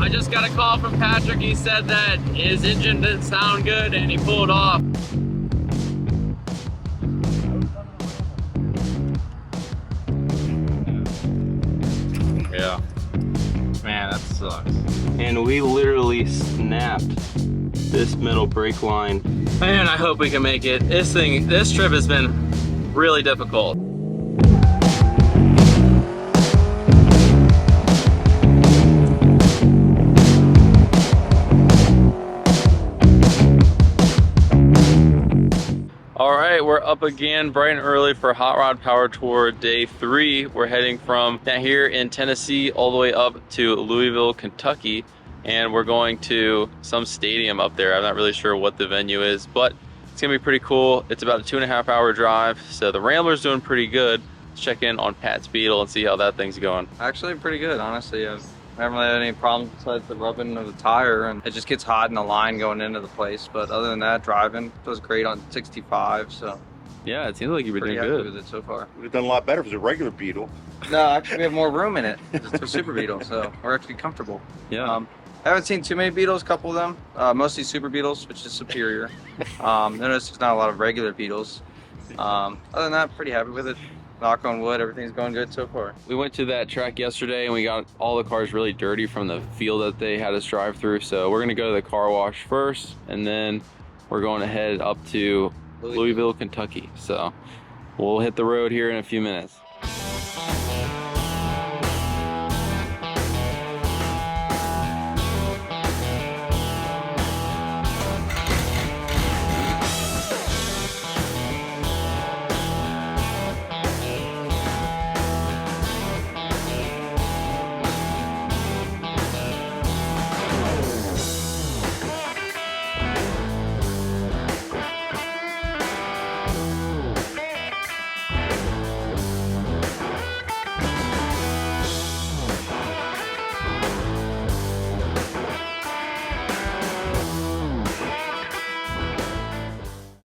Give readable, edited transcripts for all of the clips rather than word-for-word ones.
I just got a call from Patrick. He said that his engine didn't sound good and he pulled off. Yeah. Man, that sucks. And we literally snapped this middle brake line. Man, I hope we can make it. This trip has been really difficult. All right, we're up again bright and early for Hot Rod Power Tour Day 3. We're heading from down here in Tennessee all the way up to Louisville, Kentucky, and we're going to some stadium up there. I'm not really sure what the venue is, but it's gonna be pretty cool. It's about a 2.5 hour drive, so the Rambler's doing pretty good. Let's check in on Pat's Beetle and see how that thing's going. Actually, pretty good, honestly. I haven't really had any problems besides the rubbing of the tire, and it just gets hot in the line going into the place. But other than that, driving was great on 65. So yeah, it seems like you've been doing good with it so far. Would have done a lot better if it was a regular Beetle. No, actually, we have more room in it. It's a Super Beetle, so we're actually comfortable. Yeah. I haven't seen too many Beetles, a couple of them. Mostly Super Beetles, which is superior. Notice there's not a lot of regular Beetles. Other than that, pretty happy with it. Knock on wood, everything's going good so far. We went to that track yesterday and we got all the cars really dirty from the field that they had us drive through. So we're gonna go to the car wash first, and then we're going to head up to Louisville, Kentucky. So we'll hit the road here in a few minutes.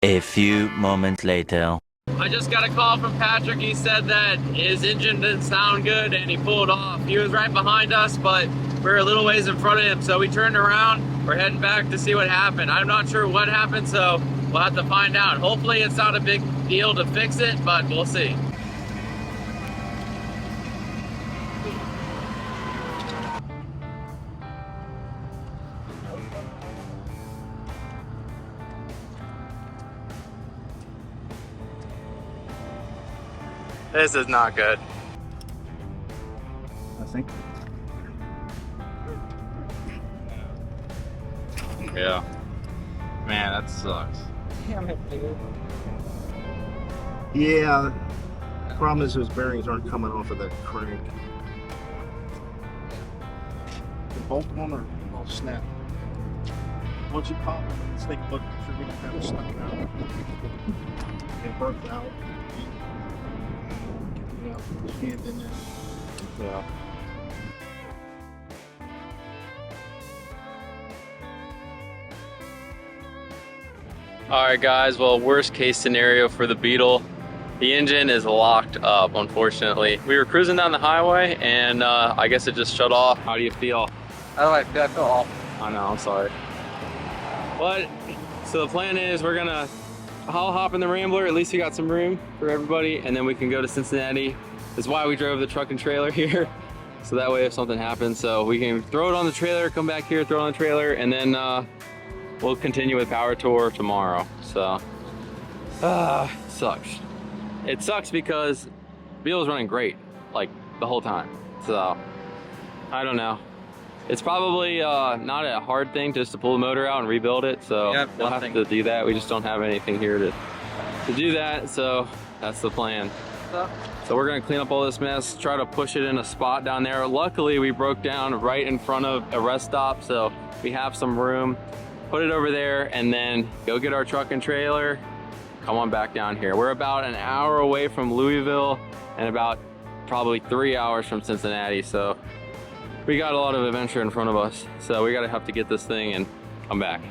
A few moments later. I just got a call from Patrick. He said that his engine didn't sound good and he pulled off. He was right behind us, but we were a little ways in front of him, so we turned around. We're heading back to see what happened. I'm not sure what happened, so we'll have to find out. Hopefully it's not a big deal to fix it, but we'll see. This is not good. I think. Yeah. Man, that sucks. Yeah. The problem is those bearings aren't coming off of that crank. Both of them are all snapped. Once you pop them, let's take a look. Sure we don't have it stuck out. It broke out. In there. Yeah. All right, guys. Well, worst case scenario for the Beetle, the engine is locked up, unfortunately. We were cruising down the highway and I guess it just shut off. How do you feel? I feel awful. I know, I'm sorry. But, so the plan is I'll hop in the Rambler, at least we got some room for everybody, and then we can go to Cincinnati. That's why we drove the truck and trailer here. So that way if something happens, so we can throw it on the trailer, come back here, throw it on the trailer, and then we'll continue with Power Tour tomorrow. So, sucks. It sucks because Beetle's running great, like the whole time. So, I don't know. It's probably not a hard thing just to pull the motor out and rebuild it. So yeah, we'll have to do that. We just don't have anything here to do that. So that's the plan. So we're gonna clean up all this mess, try to push it in a spot down there. Luckily, we broke down right in front of a rest stop, so we have some room. Put it over there and then go get our truck and trailer, come on back down here. We're about an hour away from Louisville and about probably 3 hours from Cincinnati, so we got a lot of adventure in front of us. So we gotta have to get this thing and come back.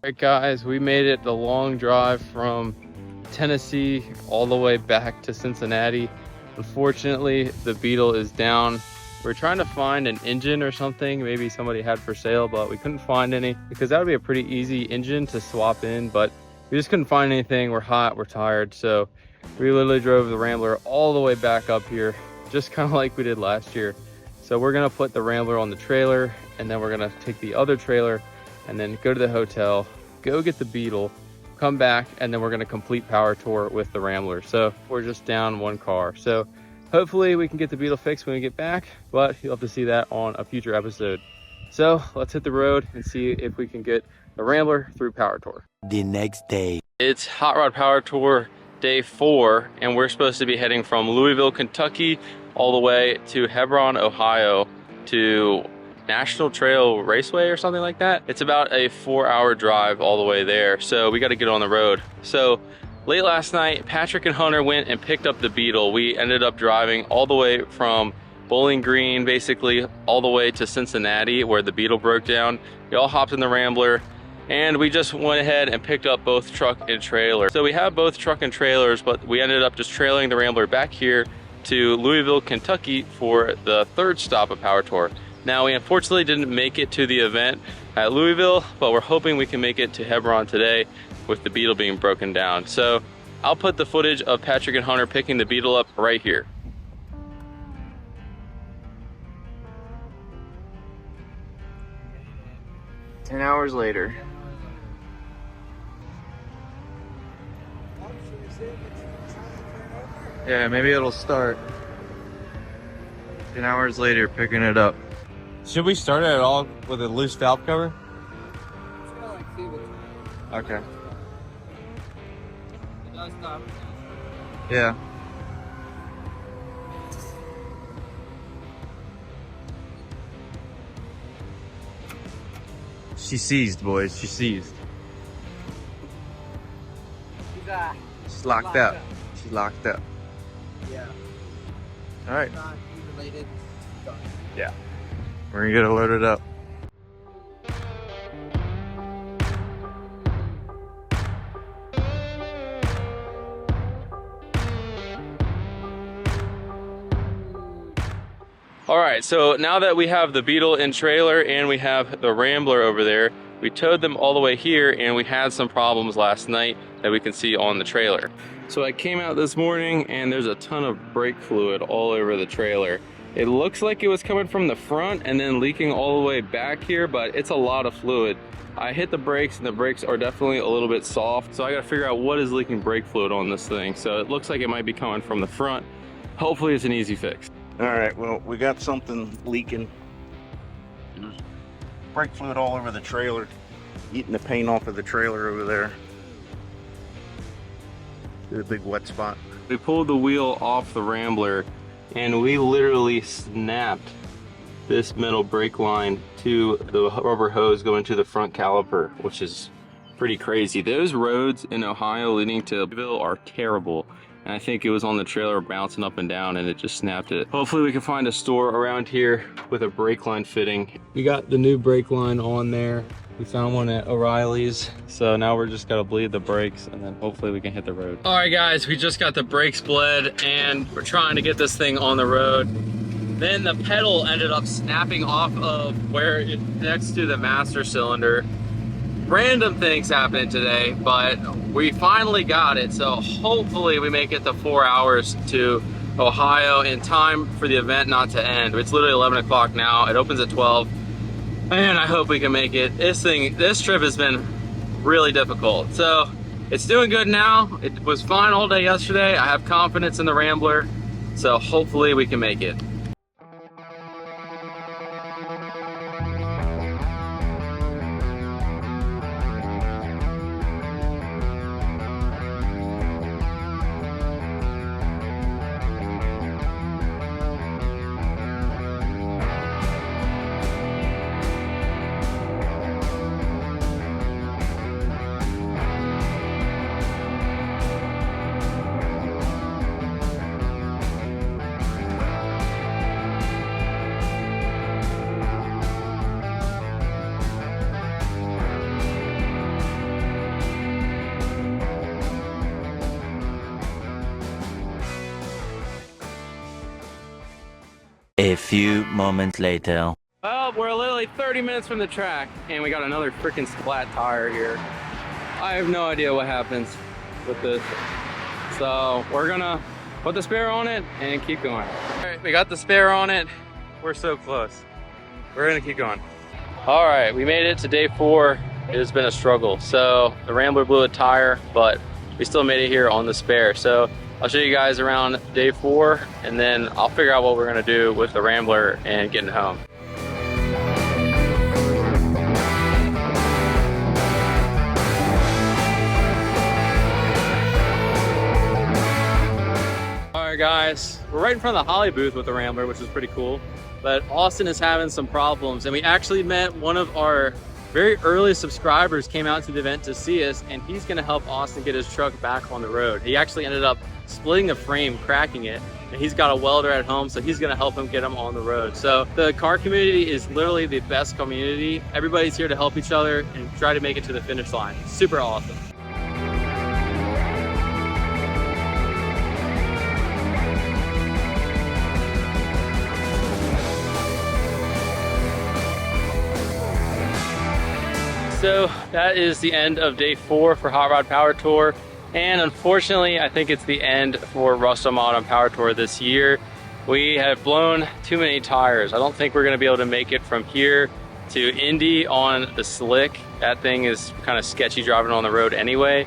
Alright guys, we made it the long drive from Tennessee all the way back to Cincinnati. Unfortunately, the Beetle is down. We're trying to find an engine or something maybe somebody had for sale, but we couldn't find any because that would be a pretty easy engine to swap in, but we just couldn't find anything. We're hot, we're tired, so we literally drove the Rambler all the way back up here, just kind of like we did last year. So we're gonna put the Rambler on the trailer, and then we're gonna take the other trailer and then go to the hotel, go get the Beetle, come back, and then we're gonna complete power tour with the Rambler. So we're just down one car. So hopefully we can get the Beetle fixed when we get back, but you'll have to see that on a future episode. So let's hit the road and see if we can get the Rambler through power tour. The next day. It's Hot Rod Power Tour day 4, and we're supposed to be heading from Louisville, Kentucky, all the way to Hebron, Ohio, to National Trail Raceway or something like that. It's about a 4-hour drive all the way there, so we got to get on the road. So late last night, Patrick and Hunter went and picked up the Beetle. We ended up driving all the way from Bowling Green, basically all the way to Cincinnati, where the Beetle broke down. We all hopped in the Rambler, and we just went ahead and picked up both truck and trailer. So we have both truck and trailers, but we ended up just trailing the Rambler back here to Louisville, Kentucky for the 3rd stop of Power Tour. Now, we unfortunately didn't make it to the event at Louisville, but we're hoping we can make it to Hebron today with the Beetle being broken down. So I'll put the footage of Patrick and Hunter picking the Beetle up right here. Ten hours later. Yeah, maybe it'll start. 10 hours later, picking it up. Should we start it at all with a loose valve cover? Okay. Yeah. She seized, boys. She seized. She's locked up. She's locked up. Yeah. All right. Not related. Yeah. We're gonna get it loaded up. All right, so now that we have the Beetle and trailer and we have the Rambler over there, we towed them all the way here, and we had some problems last night that we can see on the trailer. So I came out this morning and there's a ton of brake fluid all over the trailer. It looks like it was coming from the front and then leaking all the way back here, but it's a lot of fluid. I hit the brakes and the brakes are definitely a little bit soft, so I gotta figure out what is leaking brake fluid on this thing. So it looks like it might be coming from the front. Hopefully it's an easy fix. All right, well, we got something leaking. There's brake fluid all over the trailer, eating the paint off of the trailer over there. There's a big wet spot. We pulled the wheel off the Rambler and we literally snapped this metal brake line to the rubber hose going to the front caliper, which is pretty crazy. Those roads in Ohio leading to Louisville are terrible. And I think it was on the trailer bouncing up and down and it just snapped it. Hopefully we can find a store around here with a brake line fitting. We got the new brake line on there. We found one at O'Reilly's. So now we're just gotta bleed the brakes and then hopefully we can hit the road. All right guys, we just got the brakes bled and we're trying to get this thing on the road. Then the pedal ended up snapping off of where it connects to the master cylinder. Random things happening today, but we finally got it. So hopefully we make it the 4 hours to Ohio in time for the event not to end. It's literally 11 o'clock now. It opens at 12. Man, I hope we can make it. This trip has been really difficult. So it's doing good now. It was fine all day yesterday. I have confidence in the Rambler. So hopefully we can make it. A few moments later. Well, we're literally 30 minutes from the track and we got another freaking flat tire here. I have no idea what happens with this. So we're gonna put the spare on it and keep going. All right, we got the spare on it. We're so close. We're gonna keep going. All right, we made it to day 4. It has been a struggle. So the Rambler blew a tire, but we still made it here on the spare. So I'll show you guys around day 4 and then I'll figure out what we're gonna do with the Rambler and getting home. Alright guys, we're right in front of the Holly booth with the Rambler, which is pretty cool. But Austin is having some problems and we actually met one of our very early subscribers came out to the event to see us, and he's gonna help Austin get his truck back on the road. He actually ended up splitting the frame, cracking it, and he's got a welder at home, so he's gonna help him get him on the road. So the car community is literally the best community. Everybody's here to help each other and try to make it to the finish line. Super awesome. So that is the end of day 4 for Hot Rod Power Tour. And unfortunately, I think it's the end for Russell-Mod on Power Tour this year. We have blown too many tires. I don't think we're gonna be able to make it from here to Indy on the slick. That thing is kind of sketchy driving on the road anyway.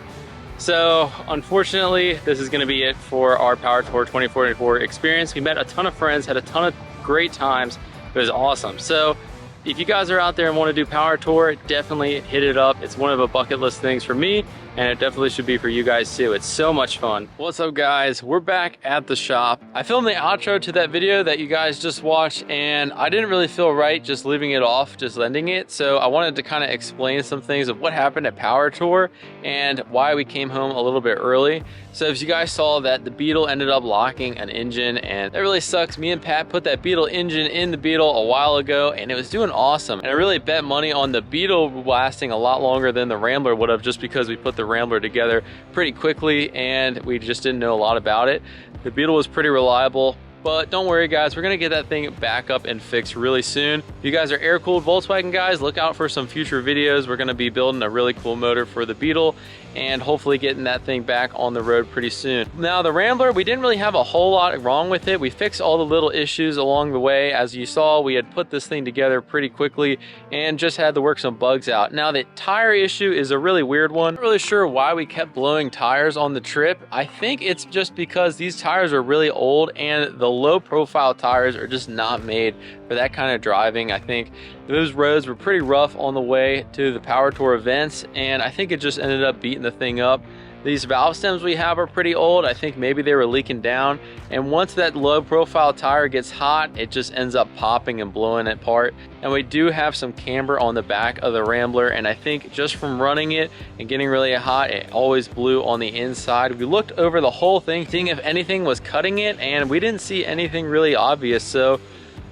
So unfortunately, this is gonna be it for our Power Tour 2044 experience. We met a ton of friends, had a ton of great times. It was awesome. So if you guys are out there and want to do Power Tour, definitely hit it up. It's one of the bucket list things for me, and it definitely should be for you guys too. It's so much fun. What's up guys? We're back at the shop. I filmed the outro to that video that you guys just watched, and I didn't really feel right just leaving it off, just ending it. So I wanted to kind of explain some things of what happened at Power Tour and why we came home a little bit early. So as you guys saw that the Beetle ended up locking an engine, and that really sucks. Me and Pat put that Beetle engine in the Beetle a while ago and it was doing awesome. And I really bet money on the Beetle lasting a lot longer than the Rambler would have, just because we put the Rambler together pretty quickly and we just didn't know a lot about it. The Beetle was pretty reliable. But don't worry guys, we're gonna get that thing back up and fixed really soon. If you guys are air-cooled Volkswagen guys, look out for some future videos. We're gonna be building a really cool motor for the Beetle and hopefully getting that thing back on the road pretty soon. Now the Rambler, we didn't really have a whole lot wrong with it. We fixed all the little issues along the way. As you saw, we had put this thing together pretty quickly and just had to work some bugs out. Now the tire issue is a really weird one. I'm not really sure why we kept blowing tires on the trip. I think it's just because these tires are really old and the low profile tires are just not made for that kind of driving. I think those roads were pretty rough on the way to the Power Tour events, and I think it just ended up beating the thing up. These valve stems we have are pretty old. I think maybe they were leaking down, and once that low profile tire gets hot, it just ends up popping and blowing it apart. And we do have some camber on the back of the Rambler, and I think just from running it and getting really hot, it always blew on the inside. We looked over the whole thing, seeing if anything was cutting it, and we didn't see anything really obvious. So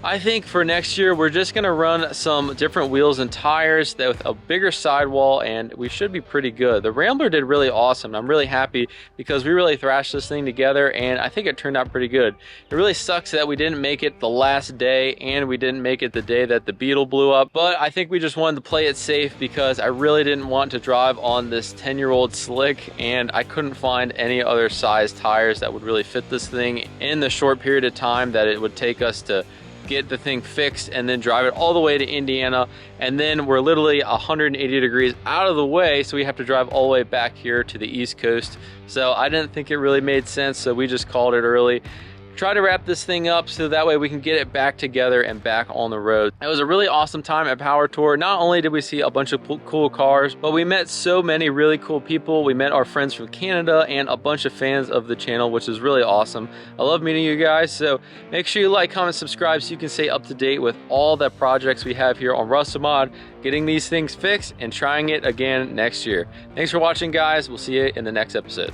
I think for next year, we're just gonna run some different wheels and tires with a bigger sidewall, and we should be pretty good. The Rambler did really awesome. I'm really happy because we really thrashed this thing together, and I think it turned out pretty good. It really sucks that we didn't make it the last day, and we didn't make it the day that the Beetle blew up, but I think we just wanted to play it safe because I really didn't want to drive on this 10-year-old slick, and I couldn't find any other size tires that would really fit this thing in the short period of time that it would take us to get the thing fixed and then drive it all the way to Indiana, and then we're literally 180 degrees out of the way, so we have to drive all the way back here to the East Coast. So I didn't think it really made sense, so we just called it early. Try to wrap this thing up so that way we can get it back together and back on the road. It was a really awesome time at Power Tour. Not only did we see a bunch of cool cars, but we met so many really cool people. We met our friends from Canada and a bunch of fans of the channel, which is really awesome. I love meeting you guys, so make sure you like, comment, subscribe so you can stay up to date with all the projects we have here on Russell-Mod, getting these things fixed and trying it again next year. Thanks for watching guys. We'll see you in the next episode.